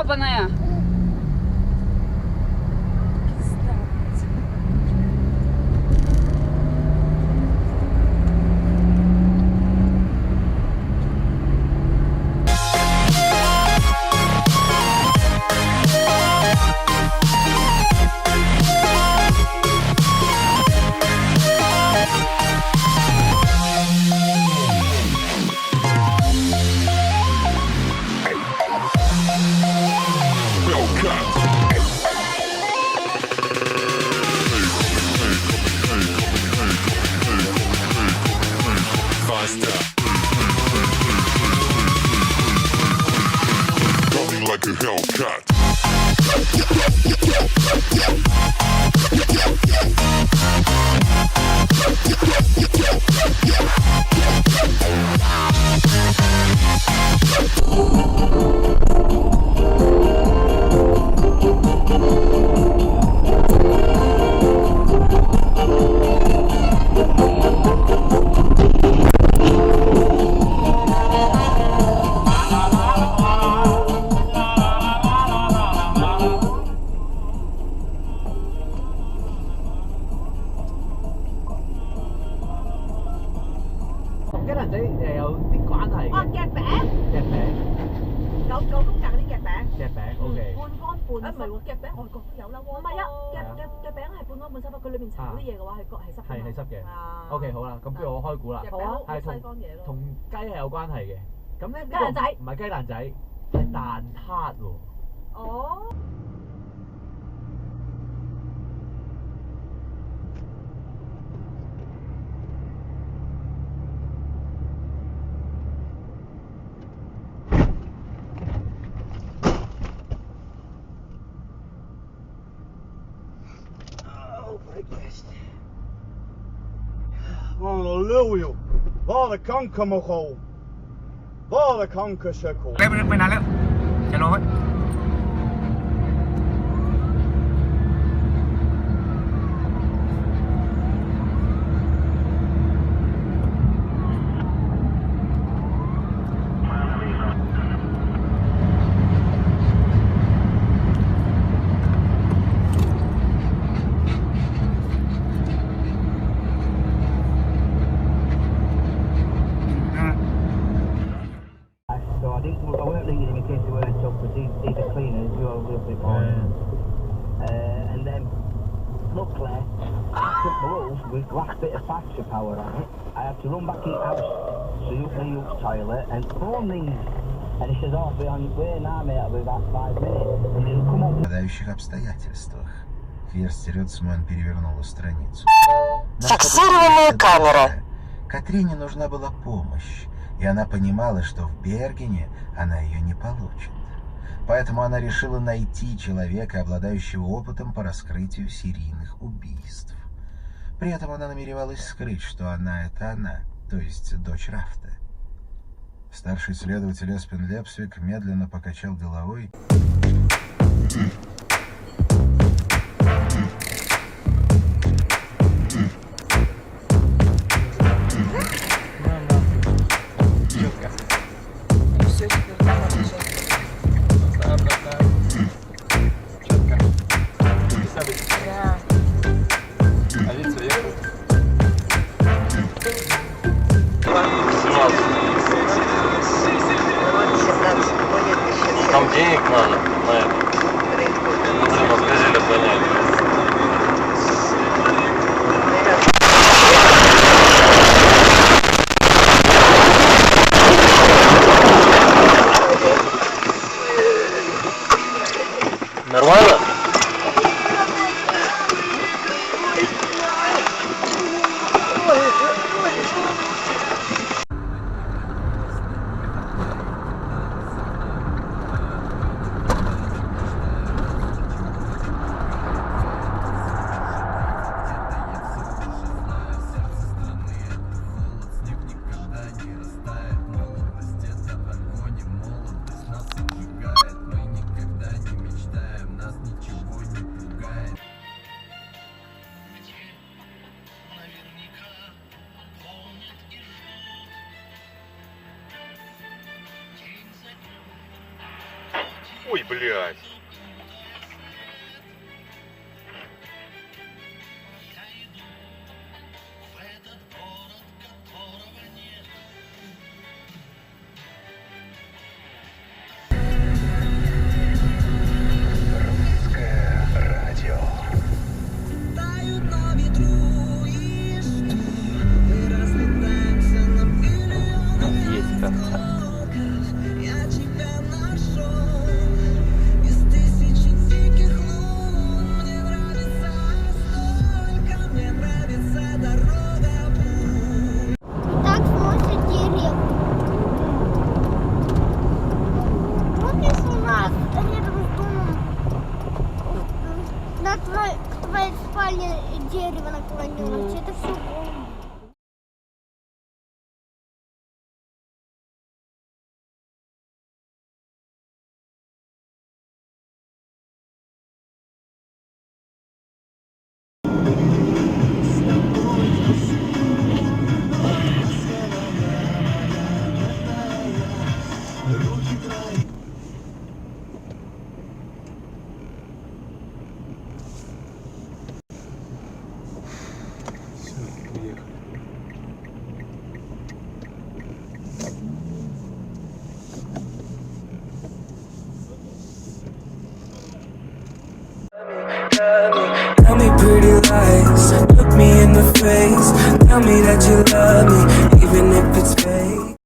ёбаная. Like a Hellcat. OK 好啦，咁不如我開估啦，係同雞係有關係嘅。咁咧雞蛋仔唔係雞蛋仔，係蛋撻喎。哦。Halleluja! Waar de kanker mag al. Waar de kanker sukkel. เร็วไปนานแล้วจะรอไว้ with last bit of battery power on it. I had to run back in the house to the toilet and phone these. And he says, oh, we're on your way now, mate, I'll be about 5 minutes. And he'll come up. В попадающих обстоятельствах Ферзь Рёцман перевернула страницу. Фиксированная камера. Катрине нужна была помощь, и она понимала, что в Бергене она ее не получит. Поэтому она решила найти человека, обладающего опытом по раскрытию серийных убийств. При этом она намеревалась скрыть, что она — это она, то есть дочь Рафта. Старший следователь Эспен Лепсвик медленно покачал головой. Там денег надо на это. Ну, разгрузили понятно. Нормально? Нас ничего блядь. Есть конца. Так сносят деревья. Помнишь, у нас рядом с домом на твоей спальне дерево наклонилось? Это все бомба. Tell me pretty lies, look me in the face. Tell me that you love me, even if it's fake.